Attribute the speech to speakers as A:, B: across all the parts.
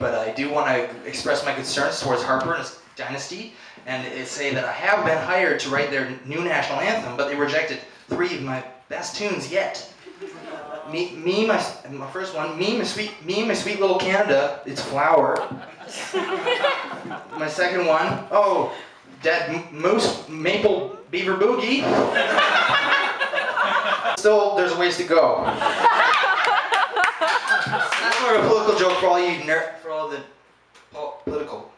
A: but I do want to express my concerns towards Harper and his dynasty, and say that I have been hired to write their new national anthem, but they rejected 3 of my best tunes yet. My first one, me, my sweet little Canada, it's Flower. My second one, oh, Dead Moose, Maple Beaver Boogie. Still, there's a ways to go. That's more of a political joke for all you for all the political.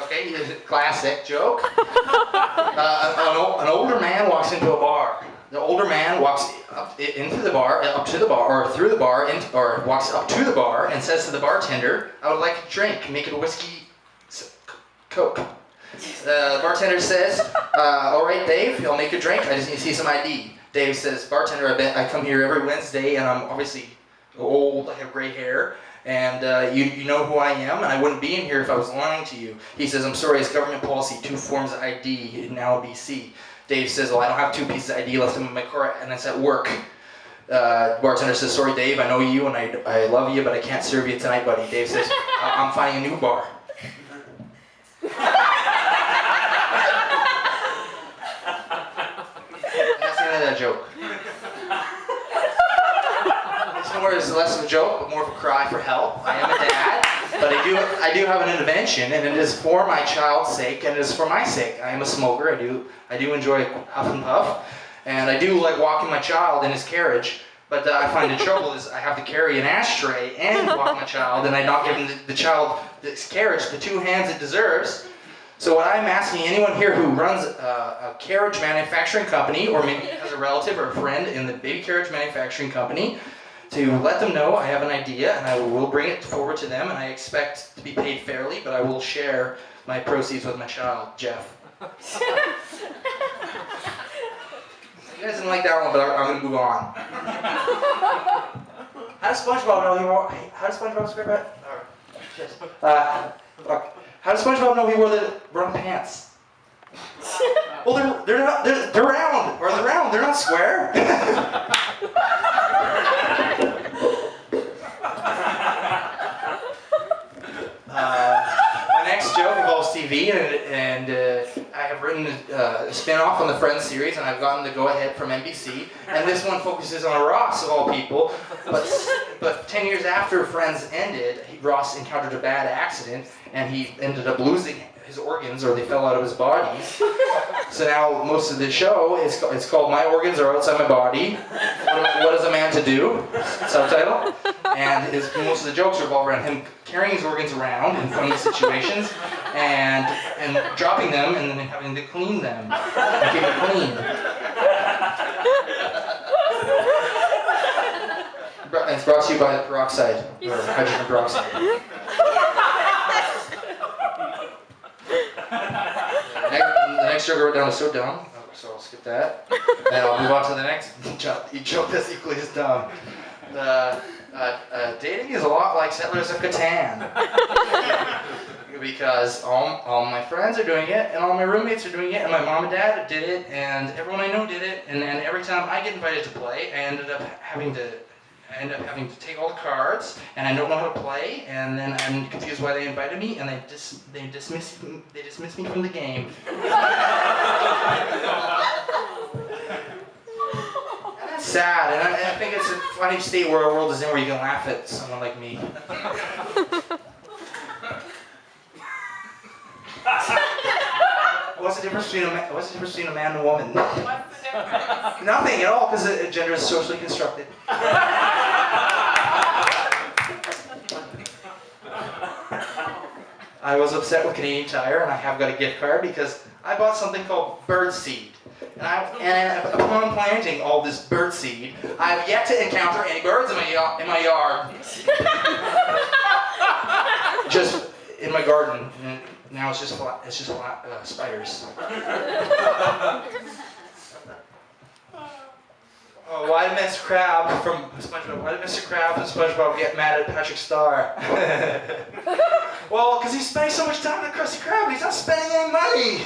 A: Okay, classic joke. An older man walks into a bar. The older man walks up to the bar, or walks up to the bar and says to the bartender, "I would like a drink. Make it a whiskey, Coke." The bartender says, "All right, Dave, I'll make a drink. I just need to see some ID." Dave says, "Bartender, I come here every Wednesday, and I'm obviously old. I have gray hair. And you know who I am, and I wouldn't be in here if I was lying to you." He says, "I'm sorry, it's government policy, 2 forms of ID in now BC. Dave says, "Well, I don't have 2 pieces of ID left in my car, and it's at work." Bartender says, "Sorry, Dave, I know you, and I love you, but I can't serve you tonight, buddy." Dave says, "I'm finding a new bar." That's the end of that joke. It's less of a joke, but more of a cry for help. I am a dad, but I do have an intervention, and it is for my child's sake, and it is for my sake. I am a smoker. I do enjoy huff and puff, and I do like walking my child in his carriage. But I find the trouble is I have to carry an ashtray and walk my child, and I not give the child this carriage the 2 hands it deserves. So what I'm asking anyone here who runs a carriage manufacturing company, or maybe has a relative or a friend in the baby carriage manufacturing company, to let them know I have an idea, and I will bring it forward to them, and I expect to be paid fairly, but I will share my proceeds with my child, Jeff. You guys didn't like that one, but I'm going to move on. How does SpongeBob know he wore... How does SpongeBob script it? How does SpongeBob know he wore the wrong pants? Well, they're round, or they're round. They're not square. My next joke involves TV, and I have written a spin-off on the Friends series, and I've gotten the go-ahead from NBC, and this one focuses on Ross, of all people, but 10 years after Friends ended, Ross encountered a bad accident, and he ended up losing his organs, or they fell out of his body. So now most of the show is called "My Organs Are Outside My Body. What is a Man to Do?" Subtitle. And most of the jokes revolve around him carrying his organs around in funny situations, and dropping them, and then having to clean them and keep it clean. It's brought to you by the peroxide, or hydrogen peroxide. The next joke I wrote down is so dumb, so I'll skip that. And I'll move on to the next joke that's equally as dumb. Dating is a lot like Settlers of Catan. Because all my friends are doing it, and all my roommates are doing it, and my mom and dad did it, and everyone I know did it, and then every time I get invited to play, I end up having to take all the cards, and I don't know how to play, and then I'm confused why they invited me, and they dismiss me from the game. And that's sad, and I think it's a funny state where our world is in where you can laugh at someone like me. What's the difference between a man and a woman?
B: What's the difference?
A: Nothing at all, because gender is socially constructed. I was upset with Canadian Tire, and I have got a gift card because I bought something called birdseed. And upon planting all this birdseed, I have yet to encounter any birds in my yard. Just in my garden. And now it's just spiders. Oh, why did Mr. Crab from SpongeBob get mad at Patrick Star? Well, because he's spending so much time with Krusty Krab, he's not spending any money.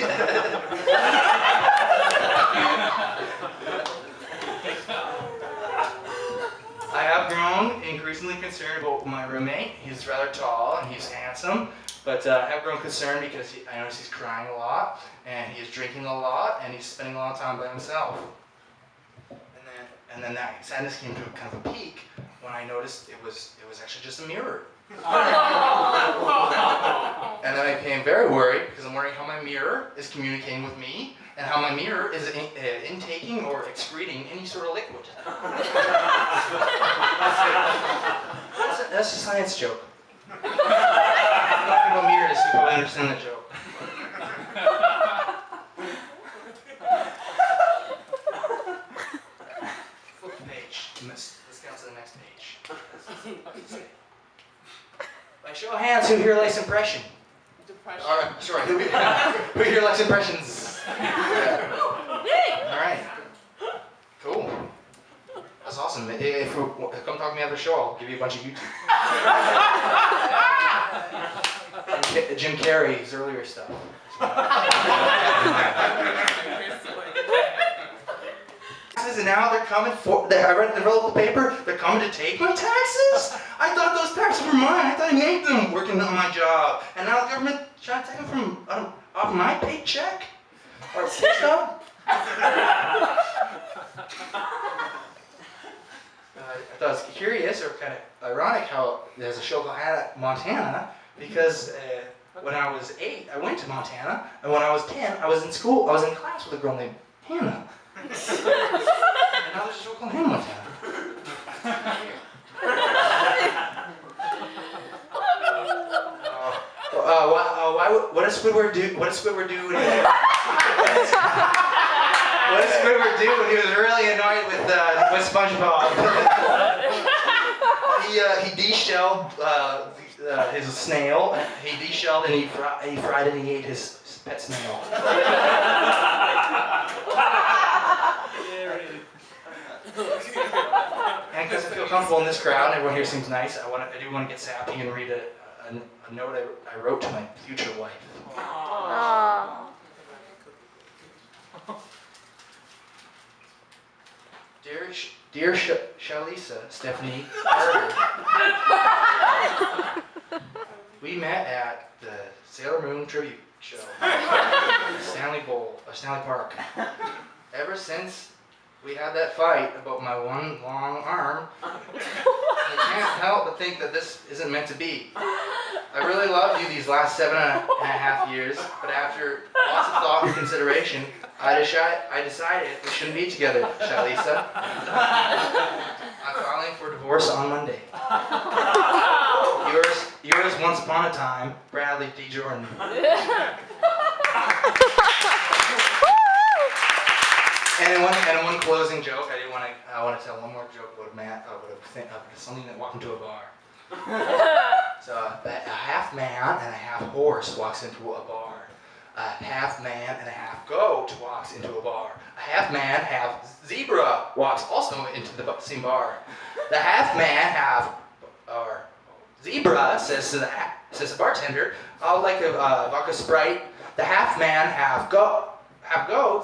A: I have grown increasingly concerned about my roommate. He's rather tall and he's handsome, but I have grown concerned because I notice he's crying a lot, and he's drinking a lot, and he's spending a lot of time by himself. And then that sadness came to kind of a peak when I noticed it was actually just a mirror. And then I became very worried because I'm wondering how my mirror is communicating with me and how my mirror is intaking or excreting any sort of liquid. That's a science joke. If you know about mirrors, you probably understand the joke. Flip the page. Let's get on to the next page. By show of hands, who here likes impression?
B: Depression.
A: Sorry, who here likes impressions? Yeah. Alright. Cool. That's awesome. If you come talk to me after the show, I'll give you a bunch of YouTube. And Jim Carrey's earlier stuff. And now they're coming for. I read the local paper. They're coming to take my taxes. I thought those taxes were mine. I thought I made them working on my job, and now the government trying to take them from off my paycheck or stub. I thought it was curious or kind of ironic how there's a show called Hannah Montana because when I was 8, I went to Montana, and when I was 10, I was in school. I was in class with a girl named Hannah. And now there's a show called Hannah Montana. What does Squidward do? What does Squidward do when he was really annoyed with SpongeBob? He de-shelled his snail. He de-shelled and he fried it and he ate his pet snail. And because I feel comfortable in this crowd and everyone here seems nice, I do want to get sappy and read a note I wrote to my future wife.
C: Aww.
A: Dear Shalisa, Stephanie Carter, we met at the Sailor Moon tribute show, Stanley Park. Ever since we had that fight about my one long arm, I can't help but think that this isn't meant to be. I really loved you these last 7.5 years, but after lots of thought and consideration, I decided we shouldn't be together, Shalisa. I'm filing for divorce on Monday. Yours once upon a time, Bradley D. Jordan. And in one closing joke, I want to tell one more joke about something that walked into a bar. So a half man and a half horse walks into a bar. A half man and a half goat walks into a bar. A half man, half zebra walks also into the same bar. The half man, half zebra says to the bartender, "I'll like a vodka Sprite." The half man, half goat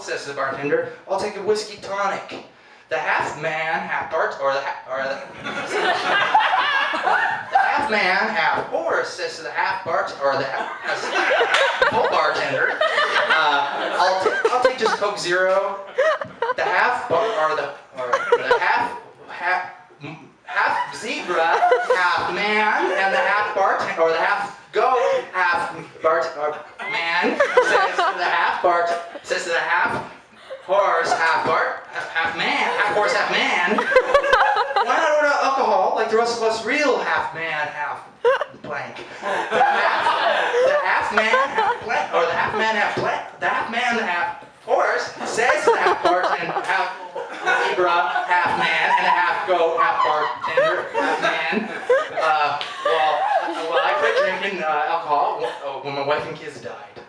A: says to the bartender, "I'll take a whiskey tonic." The half man, half the half man, half horse says to the full bartender, "I'll take just Coke Zero." The half zebra, half man, and the half goat, half man says to the half horse, half horse, half man. Why not order alcohol like the rest of us real half man, half blank? The half man, half horse says to the half bartender, half zebra, half man, and a half goat, half bartender, half man. Well, I quit drinking alcohol when my wife and kids died.